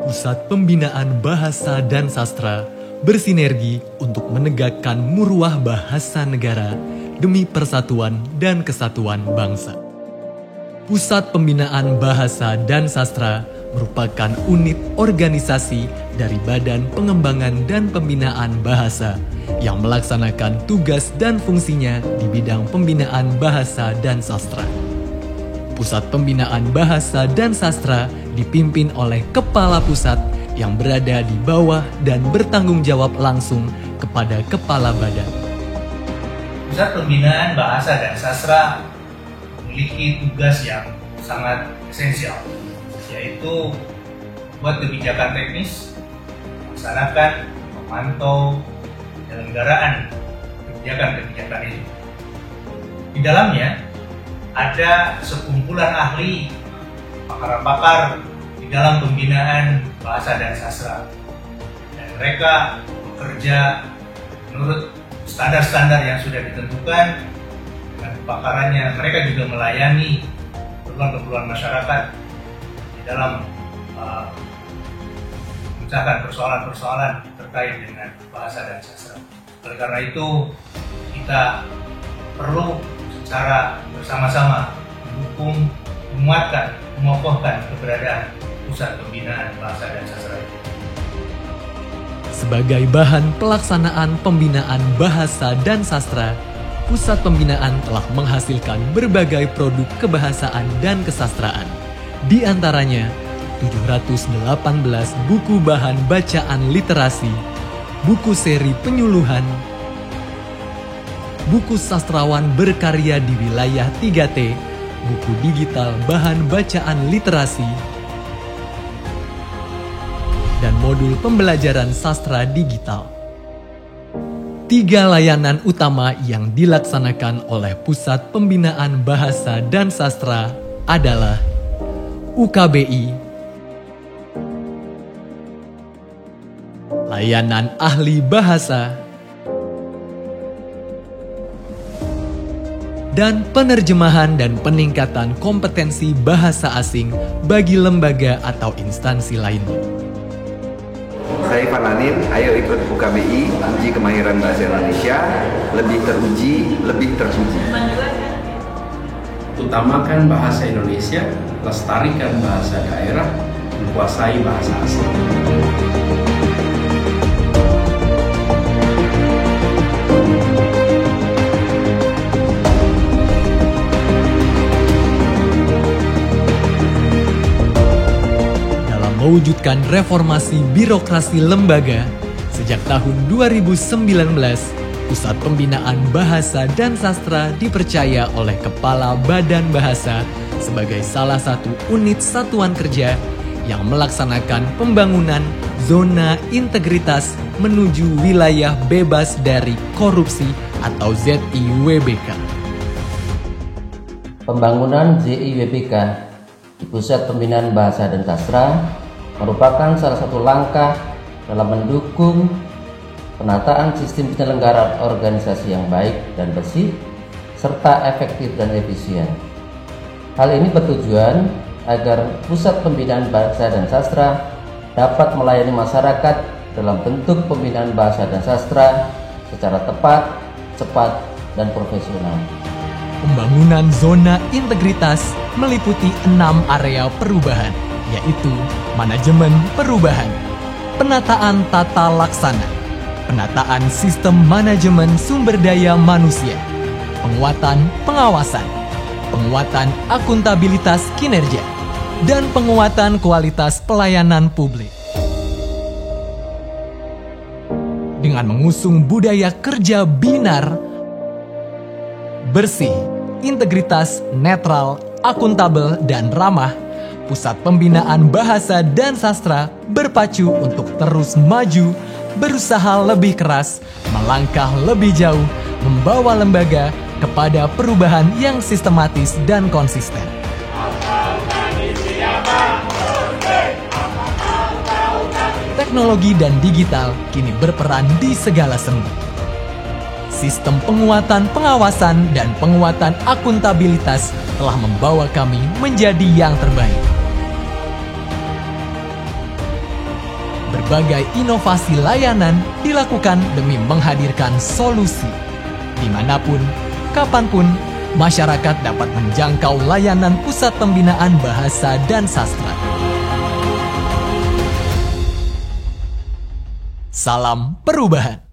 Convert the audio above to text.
Pusat Pembinaan Bahasa dan Sastra bersinergi untuk menegakkan muruah bahasa negara demi persatuan dan kesatuan bangsa. Pusat Pembinaan Bahasa dan Sastra merupakan unit organisasi dari Badan Pengembangan dan Pembinaan Bahasa yang melaksanakan tugas dan fungsinya di bidang pembinaan bahasa dan sastra. Pusat Pembinaan Bahasa dan Sastra dipimpin oleh Kepala Pusat yang berada di bawah dan bertanggung jawab langsung kepada Kepala Badan. Pusat Pembinaan Bahasa dan Sastra memiliki tugas yang sangat esensial, yaitu membuat kebijakan teknis, melaksanakan, memantau, penyelenggaraan kebijakan-kebijakan itu. Di dalamnya ada sekumpulan ahli, pakar-pakar di dalam pembinaan bahasa dan sastra. Dan mereka bekerja menurut standar-standar yang sudah ditentukan. Dengan kepakarannya, mereka juga melayani keperluan-keperluan masyarakat di dalam memecahkan persoalan-persoalan terkait dengan bahasa dan sastra. Oleh karena itu, kita perlu secara bersama-sama mendukung, menguatkan, mengokohkan keberadaan Pusat Pembinaan Bahasa dan Sastra itu. Sebagai bahan pelaksanaan pembinaan bahasa dan sastra, Pusat Pembinaan telah menghasilkan berbagai produk kebahasaan dan kesastraan. Di antaranya, 718 buku bahan bacaan literasi, buku seri penyuluhan, buku sastrawan berkarya di wilayah 3T, buku digital bahan bacaan literasi, dan modul pembelajaran sastra digital. 3 layanan utama yang dilaksanakan oleh Pusat Pembinaan Bahasa dan Sastra adalah UKBI, layanan ahli bahasa, dan penerjemahan dan peningkatan kompetensi bahasa asing bagi lembaga atau instansi lainnya. Saya Fananin, ayo ikut UKBI, uji kemahiran bahasa Indonesia, lebih teruji, lebih terpuji. Utamakan bahasa Indonesia, lestarikan bahasa daerah, menguasai bahasa asing. Mewujudkan reformasi birokrasi lembaga, sejak tahun 2019, Pusat Pembinaan Bahasa dan Sastra dipercaya oleh Kepala Badan Bahasa sebagai salah satu unit satuan kerja yang melaksanakan pembangunan zona integritas menuju wilayah bebas dari korupsi atau ZIWBK. Pembangunan ZIWBK di Pusat Pembinaan Bahasa dan Sastra merupakan salah satu langkah dalam mendukung penataan sistem penyelenggaraan organisasi yang baik dan bersih, serta efektif dan efisien. Hal ini bertujuan agar Pusat Pembinaan Bahasa dan Sastra dapat melayani masyarakat dalam bentuk pembinaan bahasa dan sastra secara tepat, cepat, dan profesional. Pembangunan zona integritas meliputi 6 area perubahan, yaitu manajemen perubahan, penataan tata laksana, penataan sistem manajemen sumber daya manusia, penguatan pengawasan, penguatan akuntabilitas kinerja, dan penguatan kualitas pelayanan publik. Dengan mengusung budaya kerja binar, bersih, integritas, netral, akuntabel, dan ramah, Pusat Pembinaan Bahasa dan Sastra berpacu untuk terus maju, berusaha lebih keras, melangkah lebih jauh, membawa lembaga kepada perubahan yang sistematis dan konsisten. Teknologi dan digital kini berperan di segala sendi. Sistem penguatan pengawasan dan penguatan akuntabilitas telah membawa kami menjadi yang terbaik. berbagai inovasi layanan dilakukan demi menghadirkan solusi. Dimanapun, kapanpun, masyarakat dapat menjangkau layanan Pusat Pembinaan Bahasa dan Sastra. Salam perubahan.